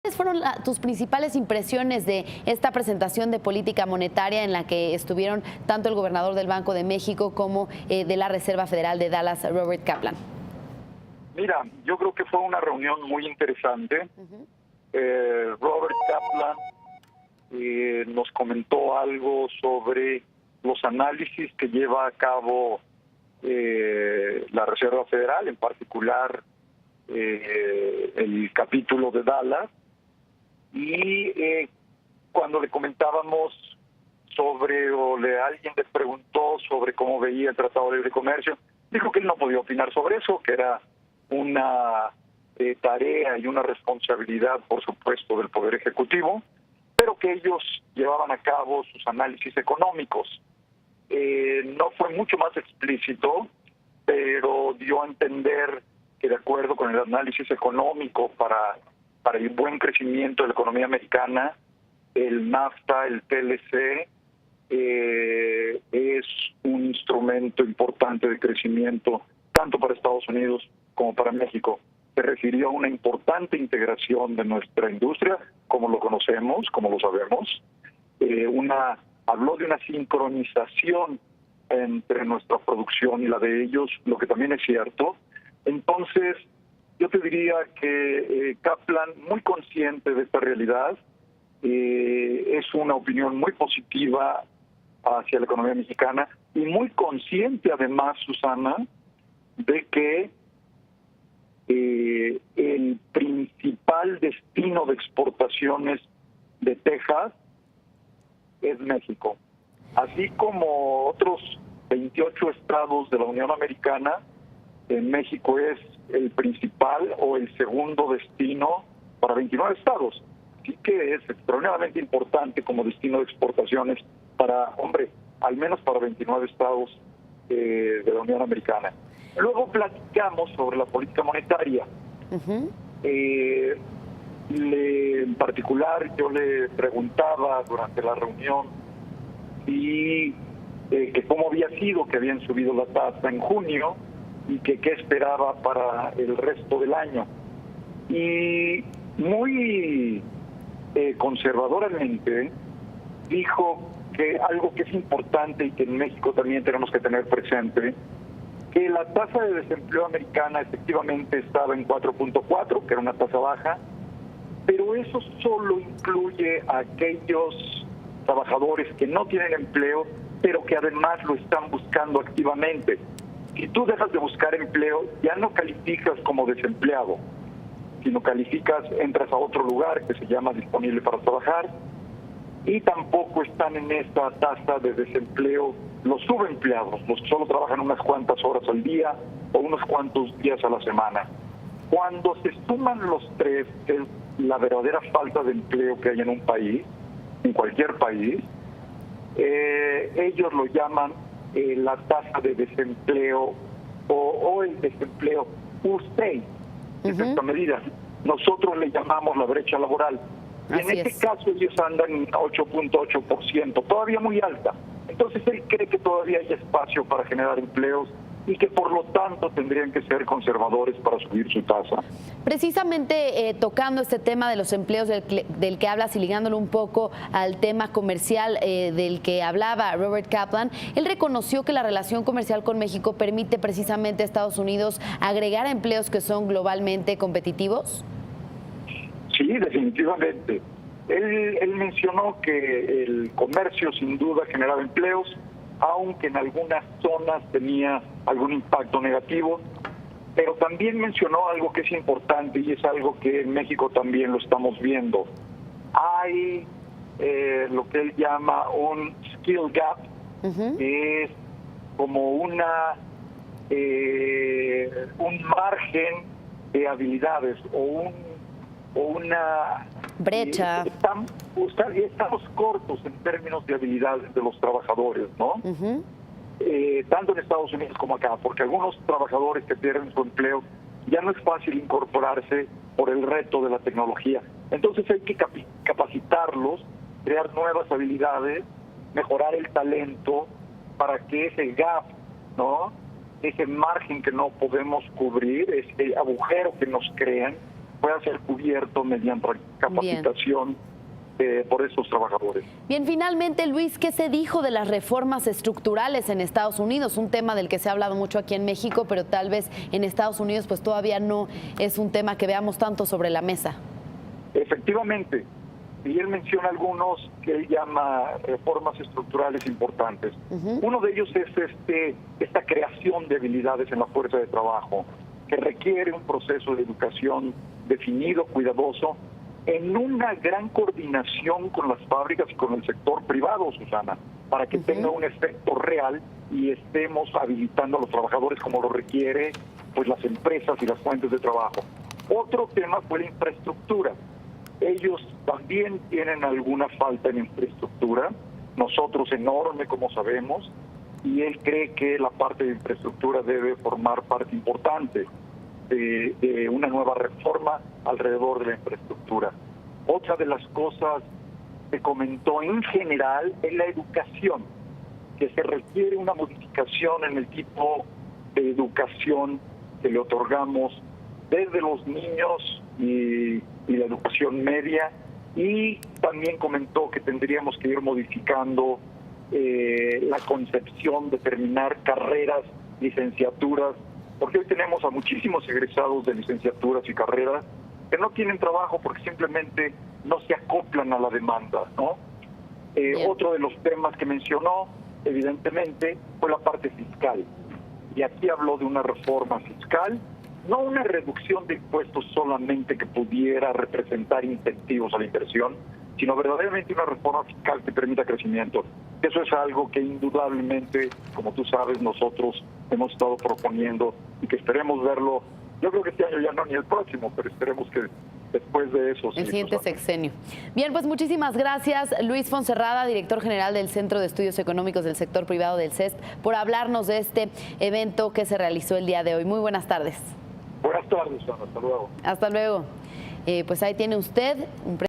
¿Cuáles fueron tus principales impresiones de esta presentación de política monetaria en la que estuvieron tanto el gobernador del Banco de México como de la Reserva Federal de Dallas, Robert Kaplan? Mira, yo creo que fue una reunión muy interesante. Robert Kaplan nos comentó algo sobre los análisis que lleva a cabo la Reserva Federal, en particular el capítulo de Dallas. Y cuando le comentábamos sobre, alguien le preguntó sobre cómo veía el Tratado de Libre Comercio, dijo que él no podía opinar sobre eso, que era una tarea y una responsabilidad, por supuesto, del Poder Ejecutivo, pero que ellos llevaban a cabo sus análisis económicos. No fue mucho más explícito, pero dio a entender que de acuerdo con el análisis económico para el buen crecimiento de la economía americana, el NAFTA, el TLC, es un instrumento importante de crecimiento tanto para Estados Unidos como para México. Se refirió a una importante integración de nuestra industria, como lo conocemos, como lo sabemos. Habló de una sincronización entre nuestra producción y la de ellos, lo que también es cierto. Entonces, yo te diría que Kaplan, muy consciente de esta realidad, es una opinión muy positiva hacia la economía mexicana y muy consciente además, Susana, de que el principal destino de exportaciones de Texas es México. Así como otros 28 estados de la Unión Americana, en México es el principal o el segundo destino para 29 estados. Así que es extraordinariamente importante como destino de exportaciones para, al menos para 29 estados de la Unión Americana. Luego platicamos sobre la política monetaria. En particular, yo le preguntaba durante la reunión que cómo había sido que habían subido la tasa en junio y que qué esperaba para el resto del año. Y muy conservadoramente dijo que algo que es importante y que en México también tenemos que tener presente, que la tasa de desempleo americana efectivamente estaba en 4.4, que era una tasa baja, pero eso solo incluye a aquellos trabajadores que no tienen empleo, pero que además lo están buscando activamente. Si tú dejas de buscar empleo, ya no calificas como desempleado, sino entras a otro lugar que se llama disponible para trabajar, y tampoco están en esta tasa de desempleo los subempleados, los que solo trabajan unas cuantas horas al día o unos cuantos días a la semana. Cuando se suman los tres, que es la verdadera falta de empleo que hay en un país, en cualquier país, ellos lo llaman la tasa de desempleo o el desempleo U6, es esta medida. Nosotros le llamamos la brecha laboral. Y en este caso ellos andan en 8.8%, todavía muy alta. Entonces él cree que todavía hay espacio para generar empleos y que por lo tanto tendrían que ser conservadores para subir su tasa. Precisamente tocando este tema de los empleos del que hablas y ligándolo un poco al tema comercial del que hablaba Robert Kaplan, él reconoció que la relación comercial con México permite precisamente a Estados Unidos agregar empleos que son globalmente competitivos. Sí, definitivamente. Él mencionó que el comercio sin duda generaba empleos, aunque en algunas zonas tenía algún impacto negativo, pero también mencionó algo que es importante y es algo que en México también lo estamos viendo. Hay lo que él llama un skill gap, que es como un margen de habilidades o una brecha. Estamos cortos en términos de habilidades de los trabajadores, ¿no? Tanto en Estados Unidos como acá, porque algunos trabajadores que pierden su empleo ya no es fácil incorporarse por el reto de la tecnología. Entonces hay que capacitarlos, crear nuevas habilidades, mejorar el talento para que ese gap, ¿no?, ese margen que no podemos cubrir, ese agujero que nos crean, pueda ser cubierto mediante capacitación por estos trabajadores. Bien, finalmente, Luis, ¿qué se dijo de las reformas estructurales en Estados Unidos? Un tema del que se ha hablado mucho aquí en México, pero tal vez en Estados Unidos pues todavía no es un tema que veamos tanto sobre la mesa. Efectivamente, y él menciona algunos que él llama reformas estructurales importantes. Uno de ellos es esta creación de habilidades en la fuerza de trabajo, que requiere un proceso de educación definido, cuidadoso, en una gran coordinación con las fábricas y con el sector privado, Susana, para que tenga un efecto real y estemos habilitando a los trabajadores como lo requiere pues las empresas y las fuentes de trabajo. Otro tema fue la infraestructura. Ellos también tienen alguna falta en infraestructura, nosotros enorme, como sabemos, y él cree que la parte de infraestructura debe formar parte importante de una nueva reforma alrededor de la infraestructura. Otra de las cosas que comentó en general es la educación, que se requiere una modificación en el tipo de educación que le otorgamos desde los niños y la educación media, y también comentó que tendríamos que ir modificando la concepción de terminar carreras, licenciaturas, porque hoy tenemos a muchísimos egresados de licenciaturas y carreras que no tienen trabajo porque simplemente no se acoplan a la demanda, ¿no? Otro de los temas que mencionó, evidentemente, fue la parte fiscal. Y aquí habló de una reforma fiscal, no una reducción de impuestos solamente que pudiera representar incentivos a la inversión, sino verdaderamente una reforma fiscal que permita crecimiento. Eso es algo que indudablemente, como tú sabes, nosotros hemos estado proponiendo y que esperemos verlo. Yo creo que este año ya no, ni el próximo, pero esperemos que después de eso... El siguiente sexenio. Bien, pues muchísimas gracias, Luis Fonserrada, director general del Centro de Estudios Económicos del Sector Privado del CESP, por hablarnos de este evento que se realizó el día de hoy. Muy buenas tardes. Buenas tardes, Ana. Hasta luego. Hasta luego. Pues ahí tiene usted un